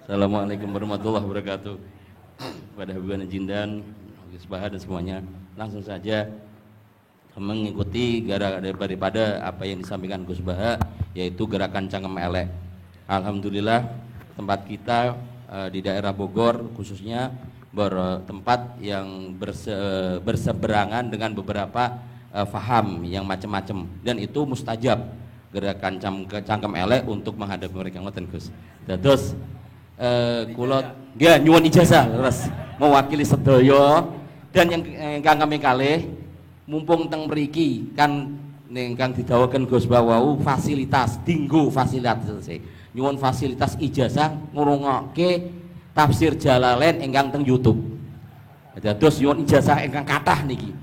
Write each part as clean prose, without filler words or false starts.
Assalamualaikum warahmatullahi wabarakatuh. Pada Habibana Jindan, Gus Baha dan semuanya, langsung saja mengikuti daripada apa yang disampaikan Gus Baha, yaitu gerakan Cangkem Elek. Alhamdulillah tempat kita di daerah Bogor khususnya bertempat yang berseberangan dengan beberapa faham yang macam-macam, dan itu mustajab gerakan Cangkem Elek untuk menghadapi mereka ngoten Gus. Terus kulot nggih nyuwun ijazah terus mewakili sedaya, dan yang ingkang kami kalih mumpung teng mriki kan ingkang didhawuhaken Gus Bawau fasilitas dinggo fasilitas nyuwun fasilitas ijazah ngrungokke tafsir Jalalain ingkang teng YouTube. Dados nyuwun ijazah ingkang kathah niki.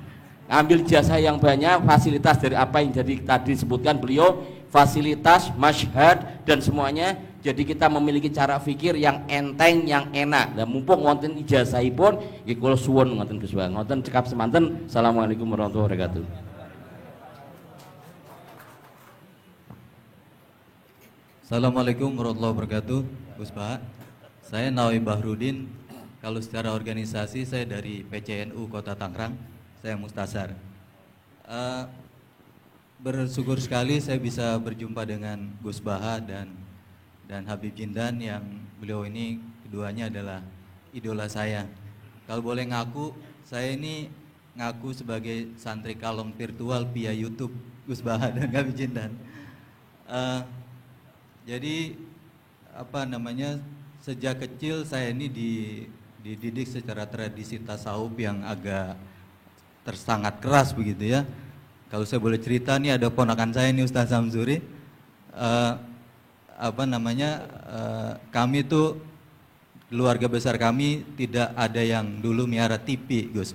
Ambil ijazah yang banyak, fasilitas dari apa yang jadi tadi disebutkan beliau, fasilitas, masyhad dan semuanya. Jadi kita memiliki cara fikir yang enteng, yang enak. Dan mumpung wonten ijazahipun, nggih kula suwun ngoten Gus Bang. Ngoten cekap semanten. Assalamualaikum warahmatullahi wabarakatuh. Assalamualaikum warahmatullahi wabarakatuh. Gus Baha, saya Nawawi Bahrudin. Kalau secara organisasi saya dari PCNU Kota Tangerang, saya Mustasar. Bersyukur sekali saya bisa berjumpa dengan Gus Baha dan Habib Jindan, yang beliau ini keduanya adalah idola saya. Kalau boleh ngaku, saya ini ngaku sebagai santri kalong virtual via YouTube Gus Baha dan Habib Jindan. Jadi sejak kecil saya ini dididik secara tradisi tasawuf yang agak sangat keras begitu ya. Kalau saya boleh cerita nih, ada ponakan saya nih Ustaz Samsuri. Kami tuh keluarga besar kami tidak ada yang dulu miara TV, Gus.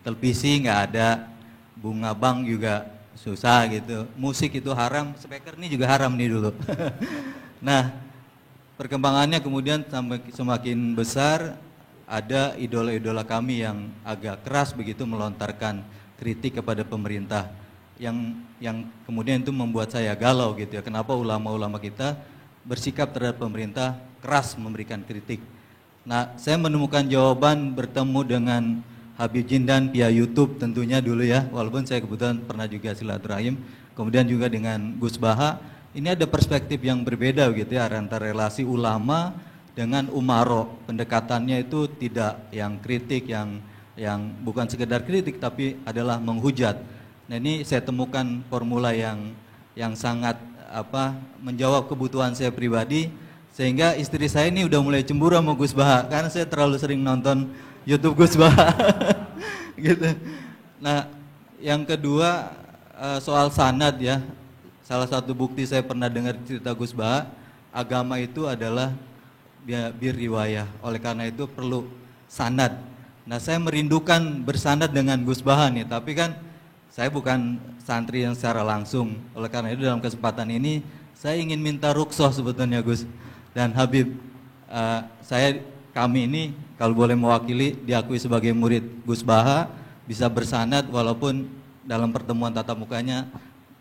Televisi nggak ada, bunga bank juga susah gitu. Musik itu haram, speaker nih juga haram nih dulu. Nah, perkembangannya kemudian semakin besar, ada idola-idola kami yang agak keras begitu melontarkan kritik kepada pemerintah, yang kemudian itu membuat saya galau gitu ya. Kenapa ulama-ulama kita bersikap terhadap pemerintah keras memberikan kritik? Nah, saya menemukan jawaban bertemu dengan Habib Jindan via YouTube tentunya dulu ya, walaupun saya kebetulan pernah juga silaturahim. Kemudian juga dengan Gus Baha, ini ada perspektif yang berbeda gitu ya, antara relasi ulama dengan umaro. Pendekatannya itu tidak yang kritik, yang bukan sekedar kritik tapi adalah menghujat. Nah, ini saya temukan formula yang sangat menjawab kebutuhan saya pribadi, sehingga istri saya ini udah mulai cemburu sama Gus Baha karena saya terlalu sering nonton YouTube Gus Baha. Gitu. Nah, yang kedua soal sanad ya. Salah satu bukti saya pernah dengar cerita Gus Baha, agama itu adalah bir riwayah. Oleh karena itu perlu sanad. Nah, saya merindukan bersanad dengan Gus Baha nih, tapi kan saya bukan santri yang secara langsung. Oleh karena itu dalam kesempatan ini saya ingin minta rukhsah sebetulnya Gus dan Habib. Kami ini kalau boleh mewakili diakui sebagai murid Gus Baha, bisa bersanad walaupun dalam pertemuan tatap mukanya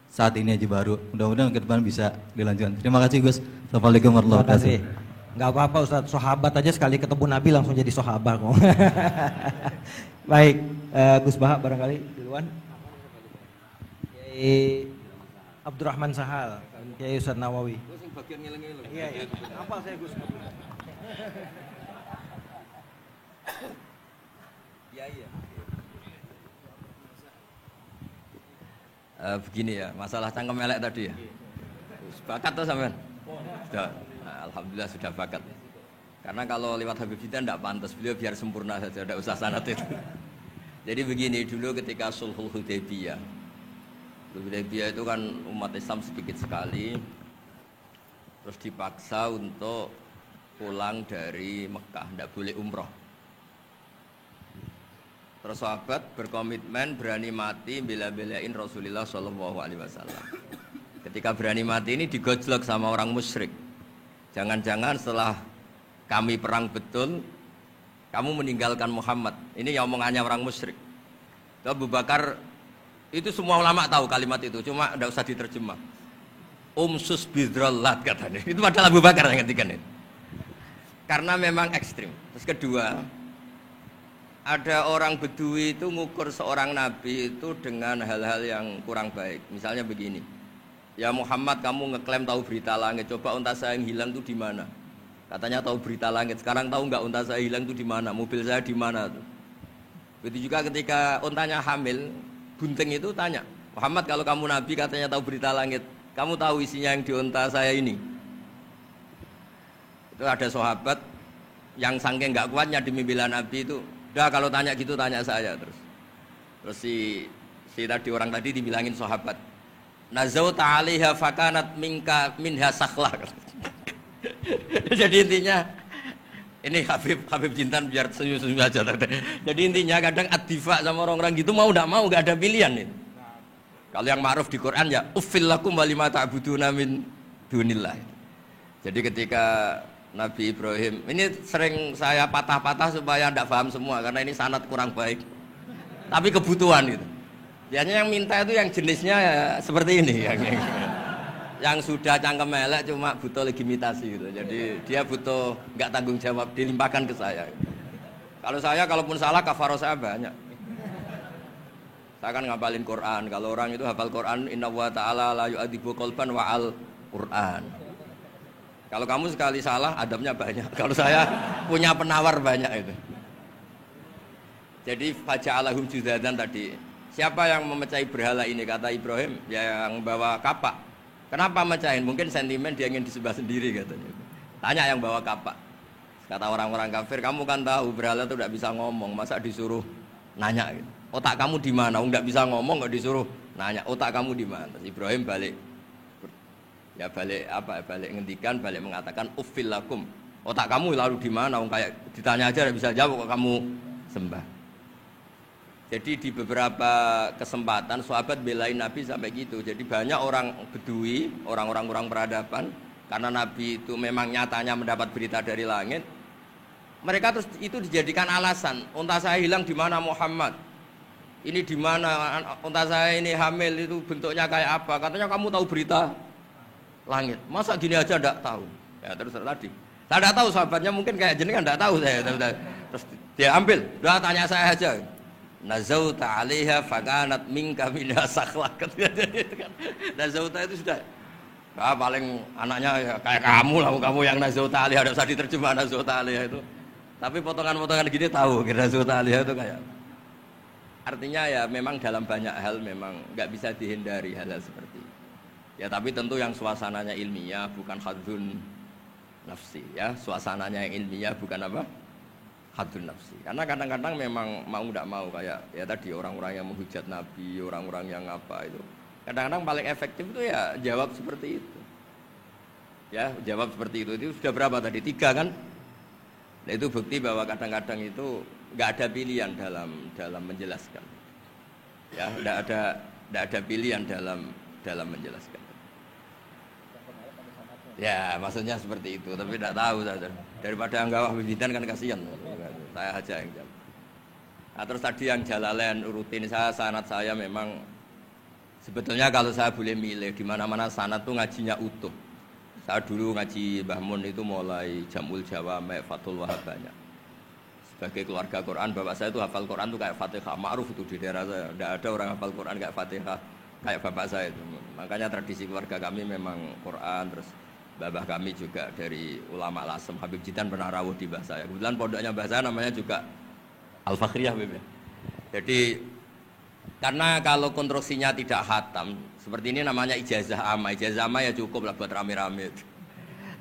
saat ini aja baru. Mudah-mudahan ke depan bisa dilanjutkan. Terima kasih Gus. Assalamualaikum warahmatullahi wabarakatuh. Enggak apa-apa Ustaz, sahabat aja sekali ketemu Nabi langsung jadi sahabat kok. Baik, Gus Baha barangkali duluan. Kiai Abdurrahman Sahal, Kiai Ustaz Nawawi. Iya. Apa saya Gus? Iya. Begini ya, masalah cangkem elek tadi ya. Bakat tuh sampean? Sudah, alhamdulillah sudah bakat. Karena kalau lewat Habib Jindan tidak pantas, beliau biar sempurna saja, tidak usah sanad itu. Jadi begini, dulu ketika Sulhul Hudaybiyah itu kan umat Islam sedikit sekali, terus dipaksa untuk pulang dari Mekah, tidak boleh umroh. Terus sahabat berkomitmen berani mati bela-belain Rasulullah SAW. Ketika berani mati ini digojlok sama orang musyrik. Jangan-jangan setelah kami perang betul, kamu meninggalkan Muhammad. Ini yang omongannya orang musyrik. Abu Bakar, itu semua ulama tahu kalimat itu, cuma tidak usah diterjemah. Umsus bidrollat katanya. Itu padahal Abu Bakar yang ngertikan itu. karena memang ekstrim. Terus kedua, ada orang Bedui itu ngukur seorang nabi itu dengan hal-hal yang kurang baik. Misalnya begini, ya Muhammad, kamu ngeklaim tahu berita langit, coba unta saya yang hilang itu di mana? Katanya tahu berita langit, sekarang tahu nggak unta saya hilang itu di mana? Mobil saya di mana? Begitu juga ketika untanya hamil, bunting itu tanya, Muhammad, kalau kamu nabi katanya tahu berita langit, kamu tahu isinya yang di unta saya ini? Itu ada sahabat yang saking nggak kuatnya demi bela nabi itu, udah kalau tanya gitu tanya saya terus. Terus si tadi orang tadi dibilangin sahabat, nazauta 'alaiha fakanat minha sakhlah. Jadi intinya ini Habib Jintan biar senyum-senyum aja. Jadi intinya kadang ad-difa sama orang-orang gitu mau tidak mau nggak ada pilihan itu. Kalau yang ma'ruf di Quran ya uffil lakum wa lima ta'buduna min dunillah. Jadi ketika Nabi Ibrahim ini sering saya patah-patah supaya tidak paham semua karena ini sanad kurang baik. Tapi kebutuhan itu. Biasanya yang minta itu yang jenisnya ya seperti ini yang sudah cangkem elek cuma butuh legitimasi gitu. Jadi dia butuh nggak tanggung jawab, dilimpahkan ke saya. Kalau saya kalaupun salah kafaroh saya banyak. Saya kan ngapalin Quran. Kalau orang itu hafal Quran, inna wa ta'ala la yu'adzibu qalban wa al Quran. Kalau kamu sekali salah, adabnya banyak. Kalau saya punya penawar banyak itu. Jadi faja'alahum judadan tadi. Siapa yang memecahi berhala ini? Kata Ibrahim, yang bawa kapak. Kenapa mecahin? Mungkin sentimen dia ingin disembah sendiri katanya. Tanya yang bawa kapak. Kata orang-orang kafir, kamu kan tahu berhala itu tidak bisa ngomong, masa disuruh nanya gitu. Otak kamu di mana? Enggak bisa ngomong, enggak disuruh nanya. Otak kamu di mana? Ibrahim balik. Ya balik ngendikan, balik mengatakan uffil lakum. Otak kamu lalu di mana? Kayak ditanya aja tidak bisa jawab kok kamu sembah. Jadi di beberapa kesempatan sahabat belain Nabi sampai gitu. Jadi banyak orang Bedui, orang-orang peradaban, karena Nabi itu memang nyatanya mendapat berita dari langit. Mereka terus itu dijadikan alasan. Unta saya hilang di mana Muhammad? Ini di mana? Unta saya ini hamil itu bentuknya kayak apa? Katanya kamu tahu berita langit. Masa gini aja enggak tahu? Ya terus tadi. Saya enggak tahu sahabatnya mungkin kayak jenengan enggak tahu saya. Terus dia ambil, udah tanya saya aja. Nazauta 'alaiha fakanat minka minha sakhlah. Nazauta itu sudah paling anaknya ya, kayak kamu lah, kamu yang nazauta 'alaiha, ada usah diterjemah nazauta 'alaiha itu. Tapi potongan-potongan gini tahu kira nazauta 'alaiha itu kayak. Artinya ya memang dalam banyak hal memang nggak bisa dihindari hal-hal seperti itu. Ya tapi tentu yang suasananya ilmiah bukan hadun nafsi ya, suasananya yang ilmiah bukan apa? Hadun nafsi. Karena kadang-kadang memang mau tidak mau kayak ya tadi orang-orang yang menghujat Nabi, orang-orang yang apa itu. Kadang-kadang paling efektif itu ya jawab seperti itu. Ya, jawab seperti itu. Itu sudah berapa tadi? 3 kan? Nah, itu bukti bahwa kadang-kadang itu nggak ada pilihan dalam menjelaskan. Ya, nggak ada pilihan dalam menjelaskan. Ya, maksudnya seperti itu, tapi tidak tahu saja. Daripada anggawah bibitan kan kasihan. Saya aja yang jawab. Nah, terus tadi yang Jalalain rutin sanad saya memang sebetulnya kalau saya boleh milih di mana-mana sanad tuh ngajinya utuh. Saya dulu ngaji Mbah Mun itu mulai Jamul Jawami, Fathul Wahab banyak. Sebagai keluarga Quran, bapak saya itu hafal Quran tuh kayak Fatihah, ma'ruf itu di daerah saya. Tidak ada orang hafal Quran kayak Fatihah kayak bapak saya itu. Makanya tradisi keluarga kami memang Quran, terus babah kami juga dari ulama Lasem, Habib Jintan pernah rawuh di mbah saya. Kebetulan pondoknya mbah saya namanya juga Al-Fakhriyah Habib. Jadi karena kalau konstruksinya tidak khatam, seperti ini namanya ijazah amma. Ijazah amma ya cukup lah buat rame-rame.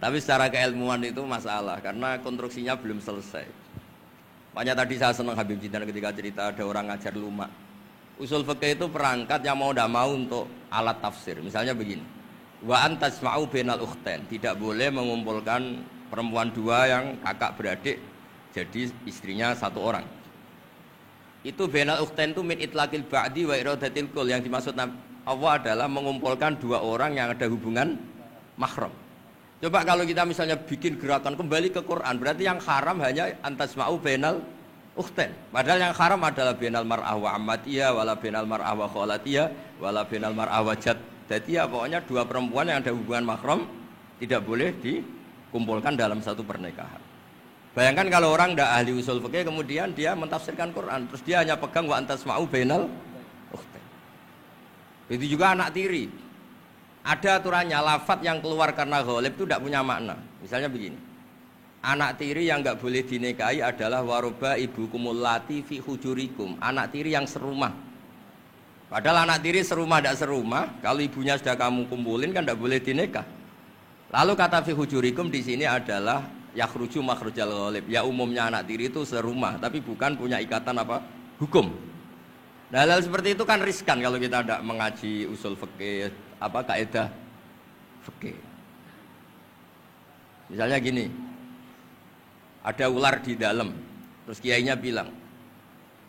Tapi secara keilmuan itu masalah karena konstruksinya belum selesai. Makanya tadi saya senang Habib Jintan ketika cerita ada orang ngajar lumak. Usul fikih itu perangkat yang mau tidak mau untuk alat tafsir. Misalnya begini. Wa antasma'u bainal ukhtain, tidak boleh mengumpulkan perempuan 2 yang kakak beradik jadi istrinya 1 orang. Itu bainal ukhtain itu min itlaqil ba'di wa iradatil kul, yang dimaksud Allah adalah mengumpulkan 2 orang yang ada hubungan mahram. Coba kalau kita misalnya bikin gerakan kembali ke Quran, berarti yang haram hanya antasma'u bainal ukhtain. Padahal yang haram adalah bainal mar'ah wa ammatiyah wala bainal mar'ah wa khalatiyah wala bainal mar'ah wa jad. Jadi ya pokoknya 2 perempuan yang ada hubungan mahram tidak boleh dikumpulkan dalam satu pernikahan. Bayangkan kalau orang tidak ahli usul fikih kemudian dia mentafsirkan Quran, terus dia hanya pegang wa antasma'u bainal ukhtain. Itu juga anak tiri. Ada aturannya, lafadz yang keluar karena ghalib itu tidak punya makna. Misalnya begini, anak tiri yang nggak boleh dinikahi adalah waroba ibukumul lati fi hujurikum, anak tiri yang serumah. Padahal anak tiri serumah tidak serumah, kalau ibunya sudah kamu kumpulin kan tidak boleh dinikah. Lalu kata fi hujurikum di sini adalah yakhruju makhrujal ghalib. Ya umumnya anak tiri itu serumah, tapi bukan punya ikatan apa? Hukum. Nah, hal seperti itu kan riskan kalau kita tidak mengaji usul fikih, apa kaidah fikih. Misalnya gini, ada ular di dalam, terus kiainya bilang,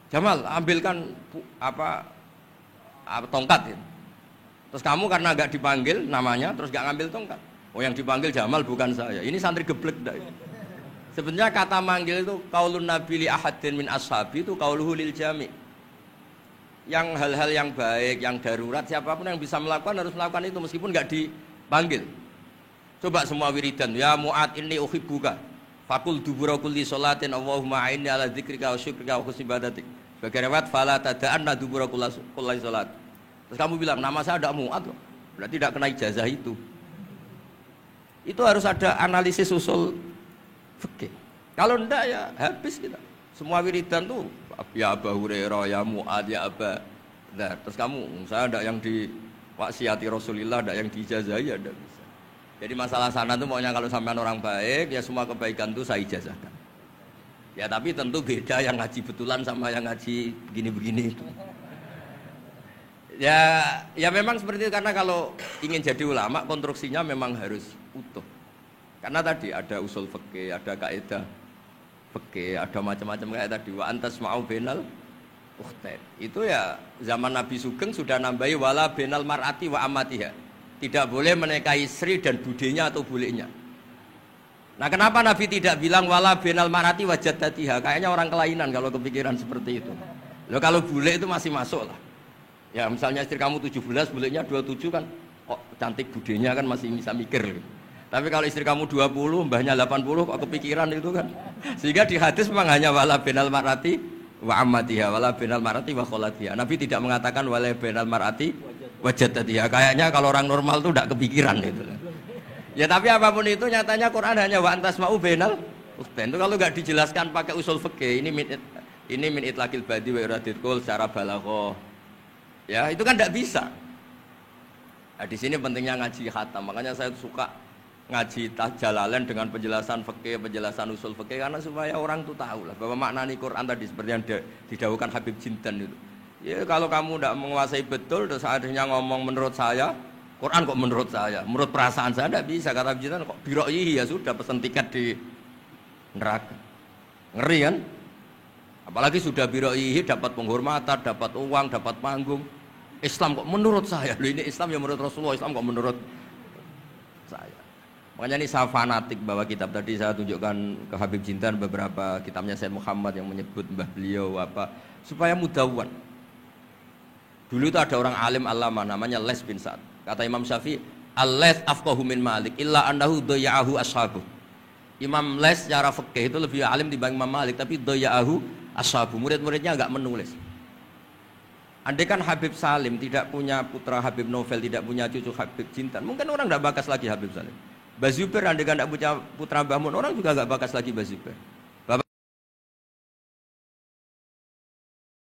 Jamal ambilkan tongkat. Terus kamu karena agak dipanggil namanya, terus gak ngambil tongkat. Oh yang dipanggil Jamal bukan saya. Ini santri geblek dah. Sebenarnya kata manggil itu qaulun nabi li ahadin min ashabi itu qauluhu lil jami'. Yang hal-hal yang baik, yang darurat siapapun yang bisa melakukan harus melakukan itu meskipun enggak dipanggil. Coba semua wiridan, ya Mu'ad inni uhibbuka. Fakul dubura kulli sholatin Allahumma a'inni ala dzikrika wa syukrika wa husni ibadatik. Sebagai riwayat fala tada'anna dubura kulli sholat. Terus kamu bilang nama saya ada Mu'ad, berarti tidak kena ijazah itu. Itu harus ada analisis usul fikih. Kalau enggak ya habis kita. Semua wiridan tuh ya Abu Hurairah, ya Mu'ad, ya Aba. Nah, terus kamu, saya enggak yang diwaksiati Rasulullah, enggak yang diijazahi ya enggak bisa. Jadi masalah sana tuh maunya kalau sampean orang baik, ya semua kebaikan tuh saya ijazahkan. Ya tapi tentu beda yang ngaji betulan sama yang ngaji begini-begini itu. Ya memang seperti itu karena kalau ingin jadi ulama konstruksinya memang harus utuh. Karena tadi ada usul fikih, ada kaidah fikih, ada macam-macam kayak tadi wa antasma'u bainal ukhtain. Itu ya zaman Nabi Sugeng sudah nambahi wala bainal mar'ati wa amatiha. Tidak boleh menikahi istri dan budenya atau bulenya. Nah, kenapa Nabi tidak bilang wala bainal mar'ati wa jaddatiha? Kayaknya orang kelainan kalau kepikiran seperti itu. Loh kalau bule itu masih masuk lah. Ya misalnya istri kamu 17, bulenya 27 kan kok cantik budenya kan masih bisa mikir. Tapi kalau istri kamu 20, mbahnya 80 kok kepikiran itu kan. Sehingga di hadis memang hanya wala bainal mar'ati wa ammatiha, wala bainal mar'ati wa kholatiha. Nabi tidak mengatakan wala bainal mar'ati wa jaddatiha. Kayaknya kalau orang normal tuh tidak kepikiran itu. Ya tapi apapun itu nyatanya Quran hanya wa antasma'u bainal ukhtain. Itu kalau enggak dijelaskan pakai usul fikih, ini min itlaqil badi wa iradil qul secara balaghah. Ya, itu kan tidak bisa. Nah, di sini pentingnya ngaji khatam. Makanya saya suka ngaji Jalalain dengan penjelasan fikih, penjelasan usul fikih karena supaya orang tuh tahu lah bahwa maknani Quran tadi seperti yang didhawuhkan Habib Jindan itu. Ya, kalau kamu tidak menguasai betul terus akhirnya ngomong menurut saya, Quran kok menurut saya, menurut perasaan saya tidak bisa. Kata Habib Jindan kok biro'ihi ya sudah pesan tiket di neraka. Ngeri kan? Apalagi sudah biro'ihi dapat penghormatan, dapat uang, dapat panggung. Islam kok menurut saya, loh ini Islam yang menurut Rasulullah, Islam kok menurut saya. Makanya ini saya fanatik bahwa kitab tadi saya tunjukkan ke Habib Jindan beberapa kitabnya Sayyid Muhammad yang menyebut mbah beliau apa supaya mudawwan. Dulu itu ada orang alim alama namanya Les bin Sa'ad. Kata Imam Syafi'i, "Al-Les afqahu min Malik illa annahu daya'ahu ashabuh." Imam Les secara fikih itu lebih alim dibanding Imam Malik, tapi daya'ahu ashabuh. Murid-muridnya enggak menulis. Andai kan Habib Salim tidak punya putra Habib Novel, tidak punya cucu Habib Jintan, mungkin orang tidak bakas lagi Habib Salim. Bazuber andai kan tidak punya putra Mbah Mun, orang juga tidak bakas lagi Bazuber.